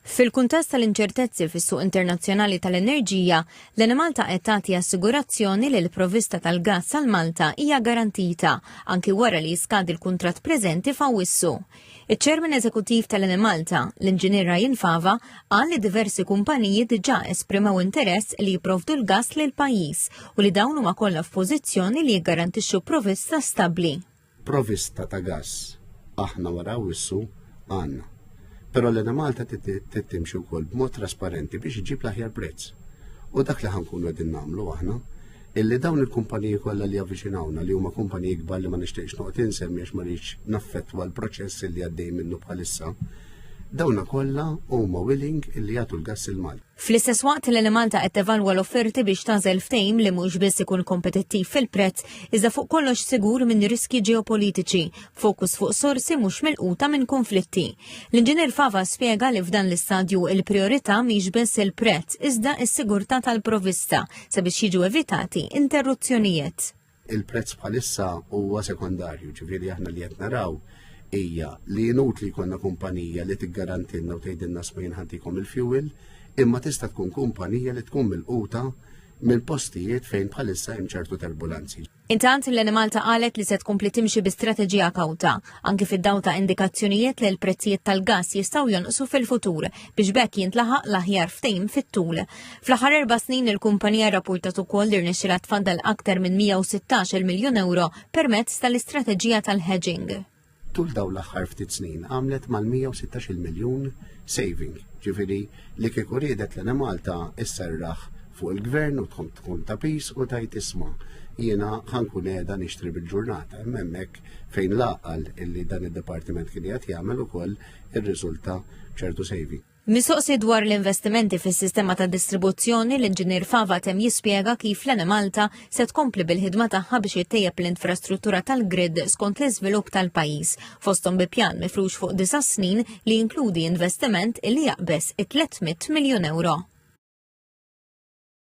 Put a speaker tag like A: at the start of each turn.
A: Fil-kuntest tal-inċertezzi fis-suq internazzjonali tal-enerġija, l-Enemalta qed tagħti assigurazzjoni li l-provvista tal-gass għal Malta hija garantita anki wara li jiskadi l-kuntratt preżenti f'Awwissu. Iċ-Ċermen Eżekuttiv tal-Enemalta, l-Inġinier Ryan Fava, qal li diversi kumpaniji diġà esprimew interess li jipprovdu l-gass lil pajjiż u li dawn huma kollha f'pożizzjoni li jiggarantixxu provvista stabbli.
B: Provvista ta' gass aħna wara Awwissu għandna. Però l-Enemalta tittimxi wkoll b'mod trasparenti biex iġib l-aħjar prezz. U dak li ħankunu qegħdin nagħmlu aħna, illi dawn il-kumpaniji kollha li avviċinawna li huma kumpaniji kbar li ma nixtieqx noqgħod insemmi għax ma rridx naffettwa l-proċess li għaddej minnu bħalissa, dawna kollha huma willing illi jagħtu l-gass il-Malta.
A: Fl-istess waqt l-Enemalta qed tevalwa l-offerti biex tażel ftehim li mhux biss ikun kompetittiv fil-prezz, iżda fuq kollox sigur minn riski ġeopolitiċi, fokus fuq sorsi mhux milquta minn konflitti. L-Inġinier Fava spjega li f'dan l-istadju il-priorità mhix biss il-prezz, iżda s-sigurtà tal-provvista sabiex jiġu evitati interruzzjonijiet.
B: Il-prezz bħalissa huwa sekondarju, ġifieri aħna li qed naraw hija li inutli jkollna kumpanija li tiggarantilna u tgħidilna smejn ħantikom il-fuel, imma tista' tkun kumpanija li tkun milquta mill-postijiet fejn bħalissa hemm ċertu turbulenzi.
A: Intant l-Enemalta qalet li se tkompli timxi bi strateġija kawta, anke fid-dawl ta' indikazzjonijiet li l-prezzijiet tal-gass jistgħu jonqsu fil-futur biex bekk jintlaħaq l-aħjar ftehim fit-tul. Fl-aħħar 4 snin il-kumpanija rrapportat ukoll li rnexxiela tfaddal aktar minn 116 miljun euro permezz tal-istrateġija tal-hedging.
B: Tul dawn l-aħħar ftit snin għamlet mal-116 miljun saving, ġifieri li kieku riedet l-Enemalta isserraħ fuq il-gvern u tkun ta' pis u tajt isma' jiena ħankun qiegħda nixtri bil-ġurnata, hemmhekk fejn laqal illi dan id-dipartiment kien qed jagħmel ukoll irriżulta ċertu saving.
A: Mistoqsi dwar l-investimenti fis-sistema ta' distribuzzjoni, l-Inġinier Fava tem jispjega kif l-Enemalta se tkompli bil-ħidma tagħha biex jittejjeb l-infrastruttura tal-grid skont l-iżvilupp tal-pajjiż, fosthom bi pjan mifrux fuq 9 snin li jinkludi investiment li jaqbes 300 miljun euro.